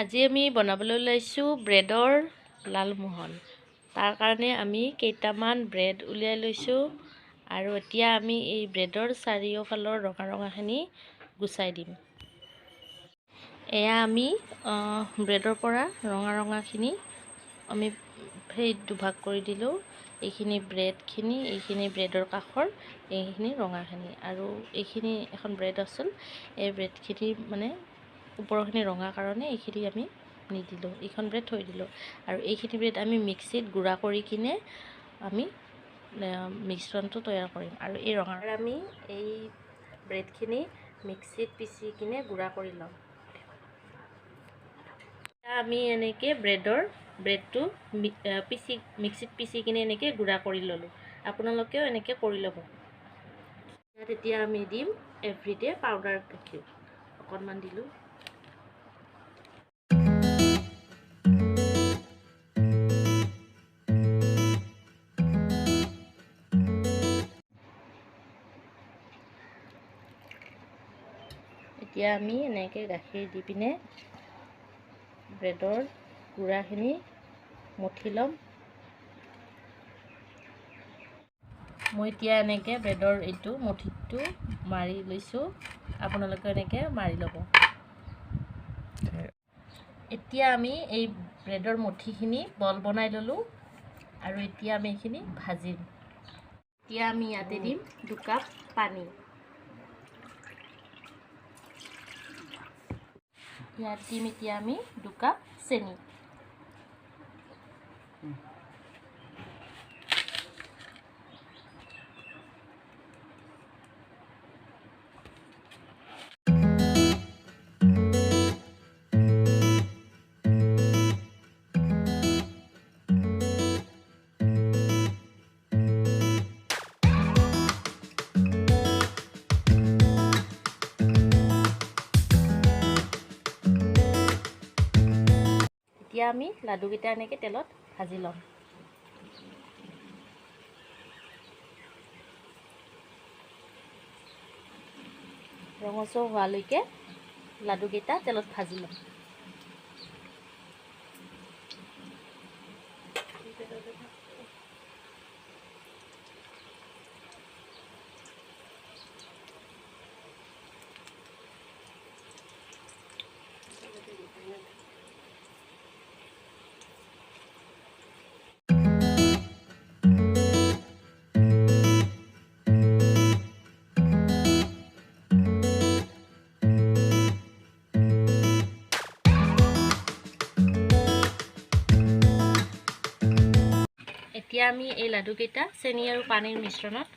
আজি আমি বনাবলৈ ওলাইছোঁ ব্ৰেডৰ লালমোহন। তাৰ কাৰণে আমি কেইটামান ব্ৰেড উলিয়াই লৈছোঁ আৰু এতিয়া আমি এই ব্ৰেডৰ চাৰিওফালৰ ৰঙা ৰঙাখিনি গুচাই দিম। এয়া আমি ব্ৰেডৰ পৰা ৰঙা ৰঙাখিনি আমি সেই দুভাগ কৰি দিলোঁ। এইখিনি ব্ৰেডখিনি, এইখিনি ব্ৰেডৰ কাষৰ, এইখিনি ৰঙাখিনি, আৰু এইখিনি এখন ব্ৰেড আছিল। এই ব্ৰেডখিনি মানে ওপৰখিনি ৰঙা কাৰণে এইখিনি আমি নিদিলোঁ, এইখন ব্ৰেড থৈ দিলোঁ। আৰু এইখিনি ব্ৰেড আমি মিক্সিত গুড়া কৰি কিনে আমি মিশ্ৰণটো তৈয়াৰ কৰিম। আৰু এই ৰঙা আমি এই ব্ৰেডখিনি মিক্সিত পিচি কিনে গুড়া কৰি ল'ম। আমি এনেকৈ ব্ৰেডটো মিক্সিত পিচি কিনে এনেকৈ গুড়া কৰি ল'লোঁ। আপোনালোকেও এনেকৈ কৰি ল'ব। ইয়াত এতিয়া আমি দিম এভৰিডে পাউডাৰ গাখীৰ অকণমান দিলোঁ। এতিয়া আমি এনেকৈ গাখীৰ দি পিনে ব্ৰেডৰ গুড়াখিনি মঠি ল'ম। মই এতিয়া এনেকৈ ব্ৰেডৰ এইটো মঠিটো মাৰি লৈছোঁ। আপোনালোকে এনেকৈ মাৰি ল'ব। এতিয়া আমি এই ব্ৰেডৰ মঠিখিনি বল বনাই ল'লোঁ আৰু এতিয়া আমি এইখিনি ভাজিম। এতিয়া আমি ইয়াতে দিম 2 কাপ পানী। ইয়াত দিম এতিয়া আমি 2 কাপ চেনি। এতিয়া আমি লাডুকেইটা এনেকৈ তেলত ভাজি ল'ম। ৰঙচুৱা হোৱালৈকে লাডুকেইটা তেলত ভাজি ল'ম। এতিয়া আমি এই লাডুকেইটা চেনি আৰু পানীৰ মিশ্ৰণত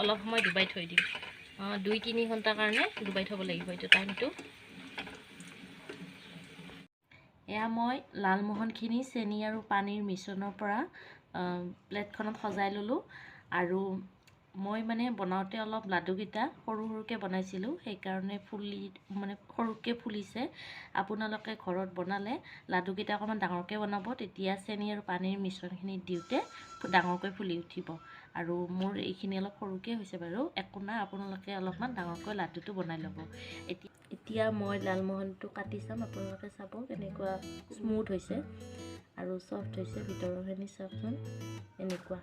অলপ সময় ডুবাই থৈ দিম। 2-3 ঘণ্টাৰ কাৰণে ডুবাই থ'ব লাগিব এইটো টাইমটো। এয়া মই লালমোহনখিনি চেনি আৰু পানীৰ মিশ্ৰণৰ পৰা প্লেটখনত সজাই ল'লোঁ। আৰু মই মানে বনাওঁতে অলপ লাডুকেইটা সৰু সৰুকৈ বনাইছিলোঁ, সেইকাৰণে সৰুকৈ ফুলিছে। আপোনালোকে ঘৰত বনালে লাডুকেইটা অকণমান ডাঙৰকৈ বনাব, তেতিয়া চেনি আৰু পানীৰ মিশ্ৰণখিনি দিওঁতে ডাঙৰকৈ ফুলি উঠিব। আৰু মোৰ এইখিনি অলপ সৰুকৈ হৈছে বাৰু, একো নাই, আপোনালোকে অলপমান ডাঙৰকৈ লাডুটো বনাই ল'ব। এতিয়া মই লালমোহনটো কাটি চাম, আপোনালোকে চাব কেনেকুৱা স্মুথ হৈছে আৰু ছফ্ট হৈছে। ভিতৰৰখিনি চাওকচোন, এনেকুৱা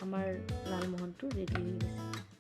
আমাৰ লালমোহনটো ৰেডি হৈ গৈছে।